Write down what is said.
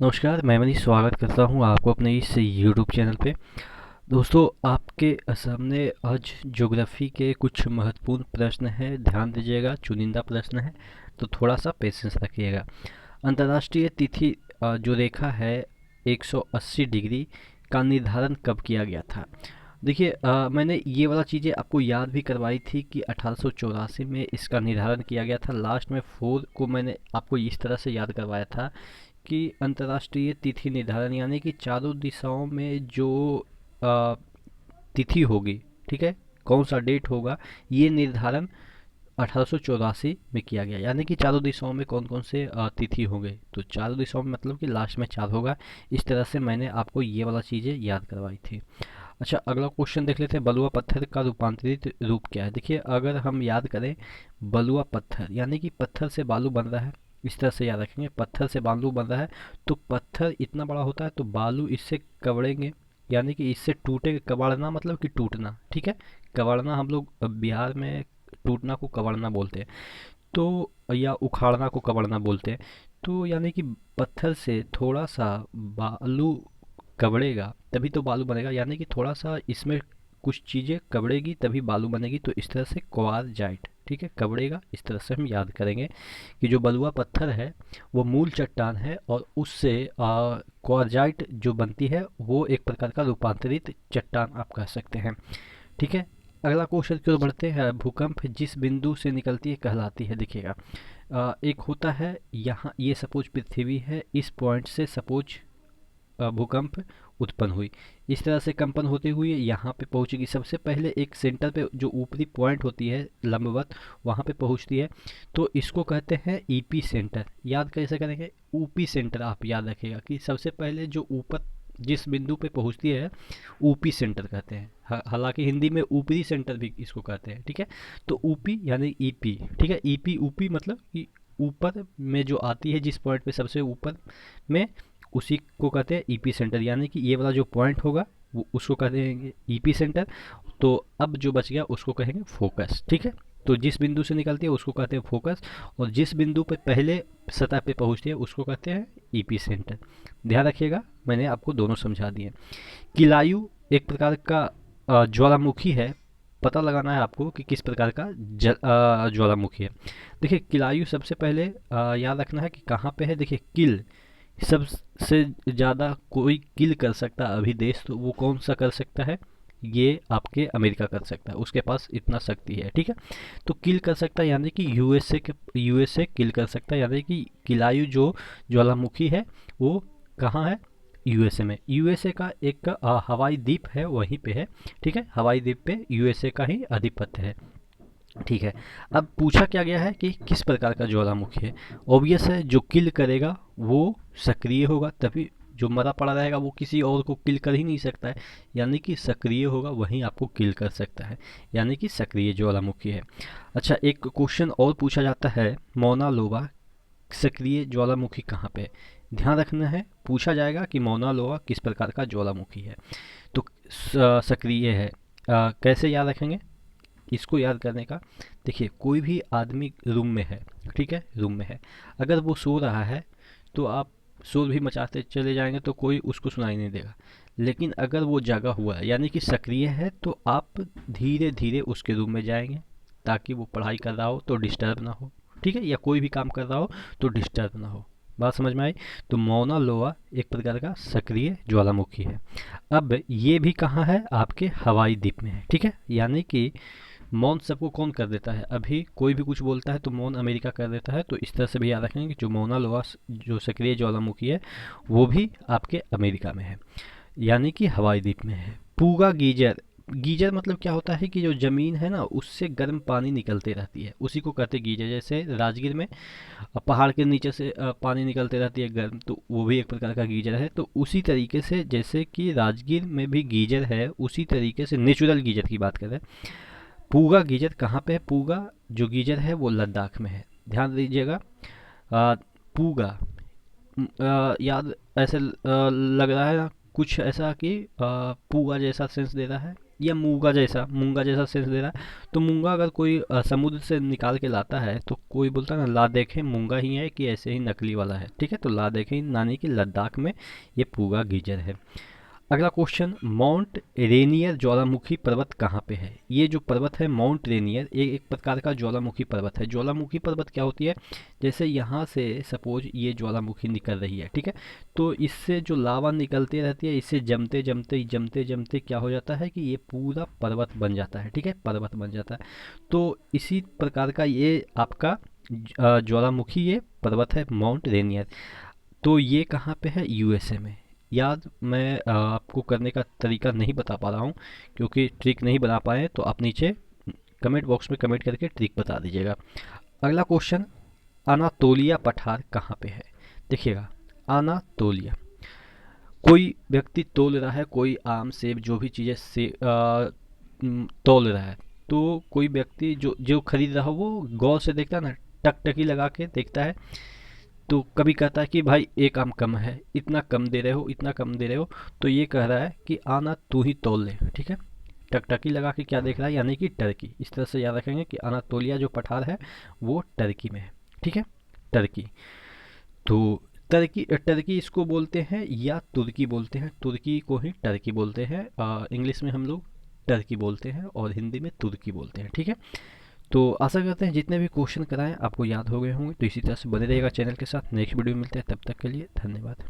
नमस्कार, मैं मनीष स्वागत करता हूँ आपको अपने इस यूट्यूब चैनल पे। दोस्तों, आपके सामने आज ज्योग्राफी के कुछ महत्वपूर्ण प्रश्न हैं। ध्यान दीजिएगा, चुनिंदा प्रश्न है तो थोड़ा सा पेशेंस रखिएगा। अंतर्राष्ट्रीय तिथि जो रेखा है 180 डिग्री का निर्धारण कब किया गया था? देखिए, मैंने ये वाला चीज़ें आपको याद भी करवाई थी कि 1884 में इसका निर्धारण किया गया था। लास्ट में 4 को मैंने आपको इस तरह से याद करवाया था कि अंतर्राष्ट्रीय तिथि निर्धारण यानी कि चारों दिशाओं में जो अ, तिथि होगी, ठीक है, कौन सा डेट होगा, ये निर्धारण 1884 में किया गया। यानी कि चारों दिशाओं में कौन कौन से तिथि होंगे, तो चारों दिशाओं में मतलब कि लास्ट में 4 होगा। इस तरह से मैंने आपको ये वाला चीज़ें याद करवाई थी। अच्छा, अगला क्वेश्चन देख लेते हैं। बलुआ पत्थर का रूपांतरित रूप क्या है? देखिए, अगर हम याद करें, बलुआ पत्थर यानी कि पत्थर से बालू बन रहा है। इस तरह से याद रखेंगे, पत्थर से बालू बन रहा है तो पत्थर इतना बड़ा होता है तो बालू इससे कवड़ेंगे, यानी कि इससे टूटेंगे। कबाड़ना मतलब कि टूटना, ठीक है। कबाड़ना हम लोग बिहार में टूटना को कबाड़ना बोलते हैं, तो या उखाड़ना को कबाड़ना बोलते हैं। तो यानी कि पत्थर से थोड़ा सा बालू कबड़ेगा तभी तो बालू बनेगा, यानी कि थोड़ा सा इसमें कुछ चीज़ें कबड़ेगी तभी बालू बनेगी। तो इस तरह से क्वारजाइट, ठीक है, कबड़ेगा। इस तरह से हम याद करेंगे कि जो बलुआ पत्थर है वो मूल चट्टान है और उससे क्वारजाइट जो बनती है वो एक प्रकार का रूपांतरित चट्टान आप कह सकते हैं, ठीक है। अगला क्वेश्चन की ओर बढ़ते हैं। भूकंप जिस बिंदु से निकलती है कहलाती है? देखिएगा, एक होता है यहाँ, ये सपोज पृथ्वी है, इस पॉइंट से सपोज भूकंप उत्पन्न हुई। इस तरह से कंपन होते हुए यहाँ पे पहुँचेगी। सबसे पहले एक सेंटर पे जो ऊपरी पॉइंट होती है लंबवत, वहाँ पे पहुँचती है। तो इसको कहते हैं ईपी सेंटर। याद कैसे करेंगे? ऊपी सेंटर आप याद रखिएगा कि सबसे पहले जो ऊपर जिस बिंदु पे पहुँचती है ऊपी सेंटर कहते हैं। हालांकि हिंदी में ऊपरी सेंटर भी इसको कहते हैं, ठीक है। तो ऊपी यानी ईपी, ठीक है। ईपी ऊपी मतलब कि ऊपर में जो आती है, जिस पॉइंट पे सबसे ऊपर में, उसी को कहते हैं ईपी सेंटर। यानी कि ये वाला जो पॉइंट होगा वो उसको कहते हैं ईपी सेंटर। तो अब जो बच गया उसको कहेंगे फोकस, ठीक है। तो जिस बिंदु से निकलती है उसको कहते हैं फोकस, और जिस बिंदु पर पहले सतह पे पहुंचती है उसको कहते हैं ईपी सेंटर। ध्यान रखिएगा, मैंने आपको दोनों समझा दिए। किलायु एक प्रकार का ज्वालामुखी है। पता लगाना है आपको कि किस प्रकार का ज्वालामुखी है। देखिए, किलायु सबसे पहले याद रखना है कि कहाँ पे है। देखिए, किल सबसे ज़्यादा कोई किल कर सकता है अभी देश, तो वो कौन सा कर सकता है? ये आपके अमेरिका कर सकता है, उसके पास इतना शक्ति है, ठीक है। तो किल कर सकता है यानी कि यूएसए किल कर सकता है, यानी कि किलायु जो ज्वालामुखी है वो कहाँ है? यूएसए में। यूएसए का एक हवाई द्वीप है, वहीं पे है, ठीक है। हवाई द्वीप पे यूएसए का ही आधिपत्य है, ठीक है। अब पूछा क्या गया है कि किस प्रकार का ज्वालामुखी है। ऑब्वियस है, जो किल करेगा वो सक्रिय होगा, तभी जो मरा पड़ा रहेगा वो किसी और को किल कर ही नहीं सकता है। यानी कि सक्रिय होगा वहीं आपको किल कर सकता है, यानी कि सक्रिय ज्वालामुखी है। अच्छा, एक क्वेश्चन और पूछा जाता है, मौना लोबा सक्रिय ज्वालामुखी कहाँ पे है? ध्यान रखना है, पूछा जाएगा कि मौना लोबा किस प्रकार का ज्वालामुखी है। तो सक्रिय है। कैसे याद रखेंगे इसको याद करने का? देखिए, कोई भी आदमी रूम में है, ठीक है, रूम में है, अगर वो सो रहा है तो आप शोर भी मचाते चले जाएंगे तो कोई उसको सुनाई नहीं देगा। लेकिन अगर वो जगा हुआ है यानी कि सक्रिय है तो आप धीरे धीरे उसके रूम में जाएंगे ताकि वो पढ़ाई कर रहा हो तो डिस्टर्ब ना हो, ठीक है, या कोई भी काम कर रहा हो तो डिस्टर्ब ना हो। बात समझ में आई? तो मौना लोआ एक प्रकार का सक्रिय ज्वालामुखी है। अब ये भी कहाँ है? आपके हवाई द्वीप में है, ठीक है। यानी कि मौन सबको कौन कर देता है? अभी कोई भी कुछ बोलता है तो मौन अमेरिका कर देता है। तो इस तरह से भी याद रखेंगे कि जो मौना लोआ जो सक्रिय ज्वालामुखी है वो भी आपके अमेरिका में है, यानी कि हवाई द्वीप में है। पूगा गीजर, गीजर मतलब क्या होता है कि जो ज़मीन है ना उससे गर्म पानी निकलते रहती है, उसी को कहते हैं गीजर। जैसे राजगीर में पहाड़ के नीचे से पानी निकलते रहती है गर्म, तो वो भी एक प्रकार का गीजर है। तो उसी तरीके से जैसे कि राजगीर में भी गीजर है, उसी तरीके से नेचुरल गीजर की बात करें, पूगा गीजर कहाँ पे है? पूगा जो गीजर है वो लद्दाख में है। ध्यान दीजिएगा। आ, पूगा याद ऐसे लग रहा है ना कुछ ऐसा कि पूगा जैसा सेंस दे रहा है। या मूंगा जैसा सेंस दे रहा है। तो मूंगा अगर कोई समुद्र से निकाल के लाता है तो कोई बोलता है ना, ला देखें मूंगा ही है कि ऐसे ही नकली वाला है। ठीक है, तो ला देखें नानी कि लद्दाख में ये पूगा गीजर है। अगला क्वेश्चन, माउंट रेनियर ज्वालामुखी पर्वत कहाँ पे है? ये जो पर्वत है माउंट रेनियर, ये एक प्रकार का ज्वालामुखी पर्वत है। ज्वालामुखी पर्वत क्या होती है? जैसे यहाँ से सपोज ये ज्वालामुखी निकल रही है, ठीक है, तो इससे जो लावा निकलती रहती है, इससे जमते जमते जमते जमते क्या हो जाता है कि ये पूरा पर्वत बन जाता है। ठीक है, पर्वत बन जाता है। तो इसी प्रकार का ये आपका ज्वालामुखी ये पर्वत है माउंट रेनियर। तो ये कहाँ पे है? यूएसए में। याद मैं आपको करने का तरीका नहीं बता पा रहा हूँ क्योंकि ट्रिक नहीं बना पाए, तो आप नीचे कमेंट बॉक्स में कमेंट करके ट्रिक बता दीजिएगा। अगला क्वेश्चन, अनातोलिया पठार कहाँ पे है? देखिएगा, अनातोलिया, कोई व्यक्ति तोल रहा है, कोई आम सेब जो भी चीज़ें से तोल रहा है, तो कोई व्यक्ति जो जो खरीद रहा हो वो गौर से देखता है ना, टकटकी लगा के देखता है। तो कभी कहता है कि भाई एक आम कम है, इतना कम दे रहे हो, इतना कम दे रहे हो। तो ये कह रहा है कि आना तू ही तोल ले। ठीक है, टकटकी लगा के क्या देख रहा है? यानी कि टर्की। इस तरह से याद रखेंगे कि अनातोलिया जो पठार है वो टर्की में है। ठीक है, टर्की। तो टर्की टर्की इसको बोलते हैं या तुर्की बोलते हैं। तुर्की को ही टर्की बोलते हैं। इंग्लिश में हम लोग टर्की बोलते हैं और हिंदी में तुर्की बोलते हैं। ठीक है, तो आशा करते हैं जितने भी क्वेश्चन कराएं आपको याद हो गए होंगे। तो इसी तरह से बने रहिएगा चैनल के साथ। नेक्स्ट वीडियो में मिलते हैं, तब तक के लिए धन्यवाद।